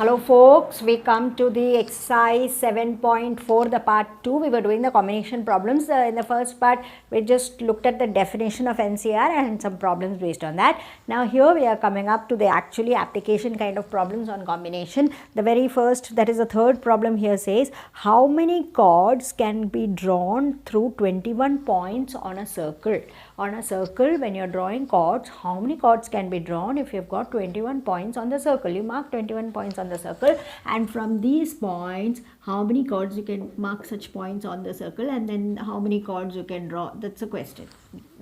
Hello folks, we come to the exercise 7.4, the part 2. We were doing the combination problems. In the first part, we just looked at the definition of NCR and some problems based on that. Now here we are coming up to the actually application kind of problems on combination. The very first, that is the third problem here, says how many chords can be drawn through 21 points on a circle. On a circle, when you are drawing chords, how many chords can be drawn if you have got 21 points on the circle? You mark 21 points on the circle, and from these points, how many chords you can mark such points on the circle, and then how many chords you can draw. That's a question.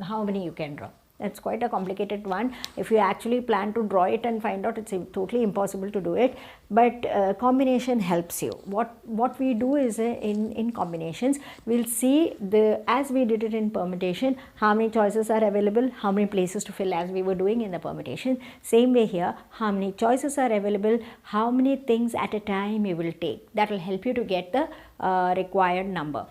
How many you can draw? That's quite a complicated one. If you actually plan to draw it and find out, it's totally impossible to do it. But combination helps you. What we do is in combinations, we'll see as we did it in permutation, how many choices are available, how many places to fill as we were doing in the permutation. Same way here, how many choices are available, how many things at a time you will take. That will help you to get the required number.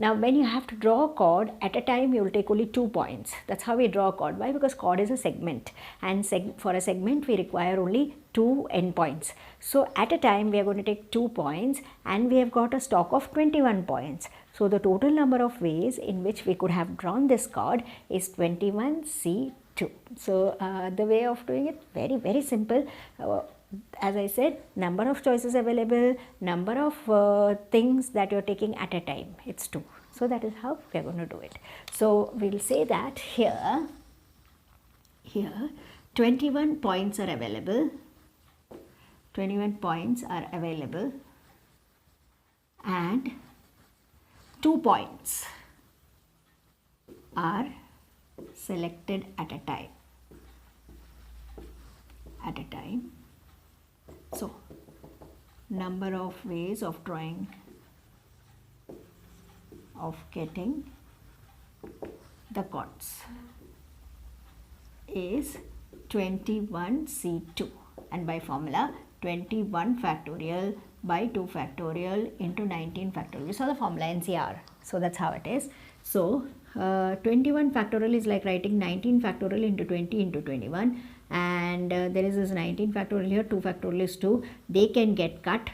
Now, when you have to draw a chord, at a time you will take only 2 points. That's how we draw a chord. Why? Because chord is a segment, and for a segment we require only 2 endpoints. So, at a time we are going to take 2 points, and we have got a stock of 21 points. So, the total number of ways in which we could have drawn this chord is 21C2. So, the way of doing it, very simple. As I said, number of choices available, number of things that you are taking at a time, it's 2. So that is how we are going to do it. So we will say that here 21 points are available, 21 points are available, and 2 points are selected at a time. So, number of ways of drawing, of getting the chords is 21C2, and by formula 21 factorial by 2 factorial into 19 factorial. We saw the formula NCR, so that's how it is. So, 21 factorial is like writing 19 factorial into 20 into 21, and there is this 19 factorial here, 2 factorial is 2. They can get cut,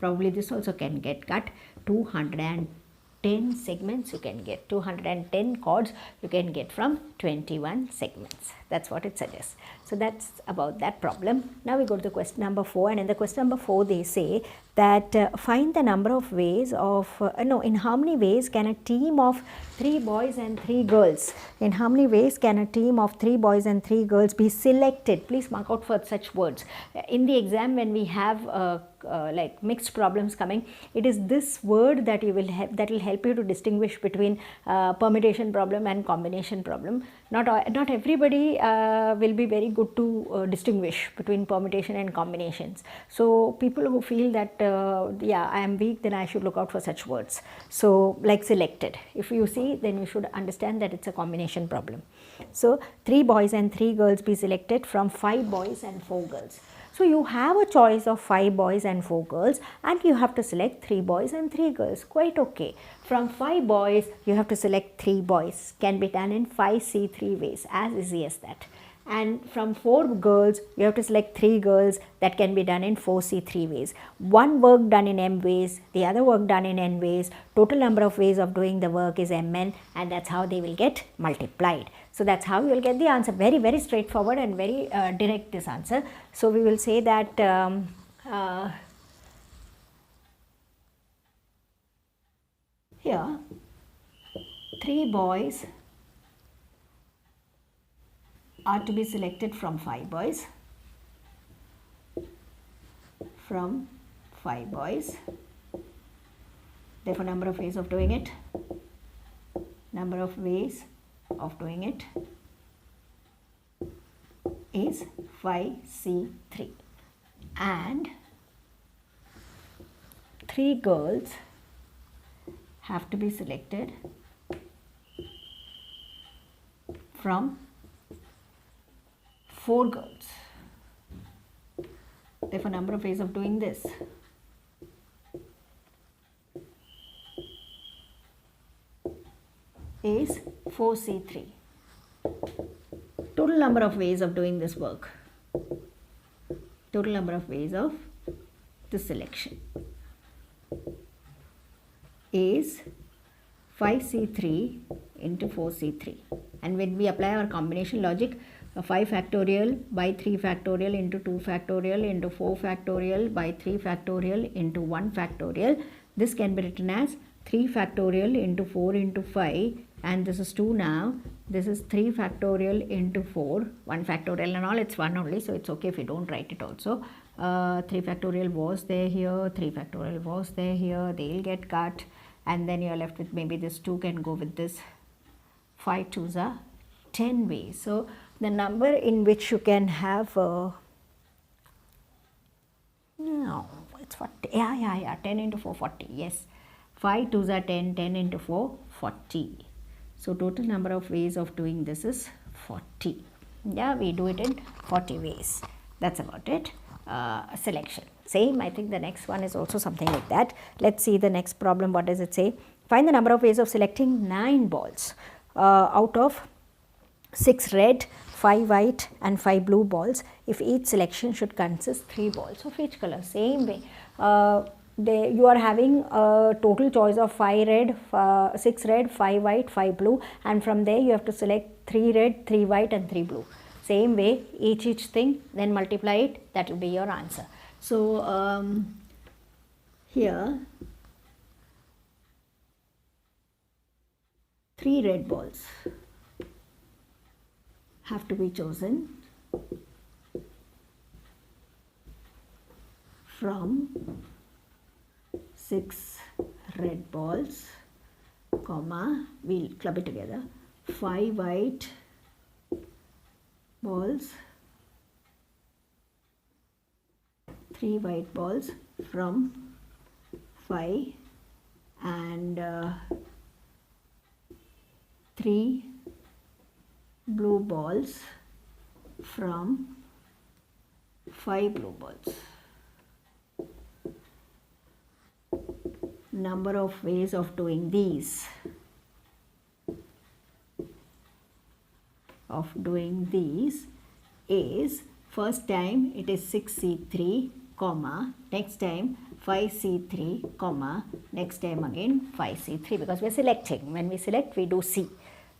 probably this also can get cut. 210 segments you can get, 210 chords you can get from 21 segments. That's what it suggests. So that's about that problem. Now we go to the question number 4, and in the question number 4 they say that find the number of ways of, in how many ways can a team of 3 boys and 3 girls, in how many ways can a team of 3 boys and 3 girls be selected? Please mark out for such words. In the exam, when we have like mixed problems coming, it is this word that you will have, that will help you to distinguish between permutation problem and combination problem. Not everybody will be very good to distinguish between permutation and combinations. So people who feel that yeah, I am weak, then I should look out for such words. So like selected, if you see, then you should understand that it's a combination problem. So 3 boys and 3 girls be selected from 5 boys and 4 girls. So you have a choice of 5 boys and 4 girls, and you have to select 3 boys and 3 girls. Quite okay. From 5 boys, you have to select 3 boys. Can be done in 5C3 ways, as easy as that. And from 4 girls, you have to select 3 girls. That can be done in 4C3 ways. One work done in M ways, the other work done in N ways. Total number of ways of doing the work is Mn, and that's how they will get multiplied. So that's how you will get the answer. Very straightforward and very direct, this answer. So we will say that here 3 boys are to be selected from 5 boys. From 5 boys. Therefore, number of ways of doing it. Number of ways of doing it is 5C3, and 3 girls have to be selected from 4 girls. Therefore, number of ways of doing this is 4C3. Total number of ways of doing this work. Total number of ways of the selection is 5c3 into 4c3. And when we apply our combination logic, 5 factorial by 3 factorial into 2 factorial into 4 factorial by 3 factorial into 1 factorial, this can be written as 3 factorial into 4 into 5, and this is 2 now. This is 3 factorial into 4, 1 factorial and all, it's 1 only, so it's okay if you don't write it also. 3 factorial was there here, 3 factorial was there here, they'll get cut, and then you're left with maybe this 2 can go with this. 5 2s are 10 ways. So the number in which you can have no, it's 40. Yeah, 10 into 4, 40. Yes, 5 2s are 10, 10 into 4, 40. So total number of ways of doing this is 40. Yeah, we do it in 40 ways. That's about it. Selection. Same, I think the next one is also something like that. Let's see the next problem. What does it say? Find the number of ways of selecting 9 balls out of 6 red, 5 white and 5 blue balls if each selection should consist 3 balls of each color. Same way. You are having a total choice of 5 red, 6 red, 5 white, 5 blue, and from there you have to select 3 red, 3 white and 3 blue. Same way, each thing, then multiply it, that will be your answer. So here 3 red balls have to be chosen from 6 red balls, comma, we'll club it together, 5 white balls, 3 white balls from 5, and 3 blue balls from 5 blue balls. Number of ways of doing these. Is first time it is 6c3, comma, next time 5c3, comma, next time again 5c3, because we are selecting. When we select, we do C.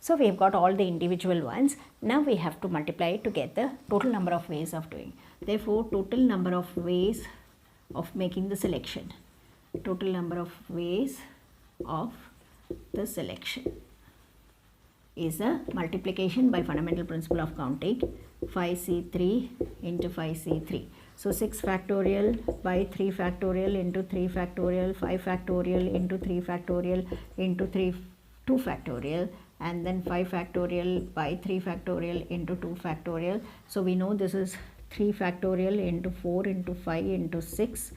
So we have got all the individual ones. Now we have to multiply it to get the total number of ways of doing. Therefore, total number of ways of making the selection. Total number of ways of the selection is a multiplication by fundamental principle of counting, 5c3 into 5c3. So 6 factorial by 3 factorial into 3 factorial, 5 factorial into 3 factorial into 2 factorial, and then 5 factorial by 3 factorial into 2 factorial. So we know this is 3 factorial into 4 into 5 into 6,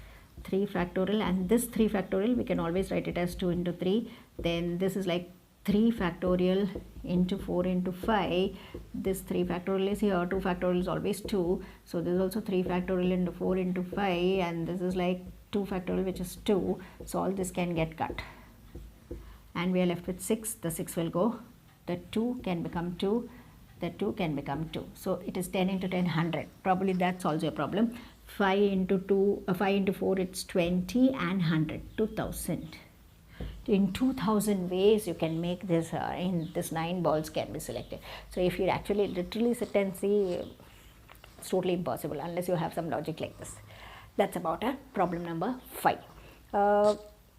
3 factorial, and this 3 factorial we can always write it as 2 into 3. Then this is like 3 factorial into 4 into 5. This 3 factorial is here, 2 factorial is always 2. So this is also 3 factorial into 4 into 5, and this is like 2 factorial, which is 2. So all this can get cut. And we are left with 6. The 6 will go. The 2 can become 2. The 2 can become 2. So it is 10 into 10, 100. Probably that solves your problem. 5 into 4, it's 20, and 100, 2000. In 2000 ways you can make this, in this 9 balls can be selected. So if you actually literally sit and see, it's totally impossible unless you have some logic like this. That's about problem number 5.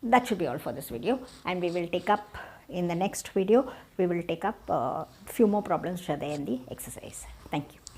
That should be all for this video, and we will take up in the next video, we will take up a few more problems which are there in the exercise. Thank you.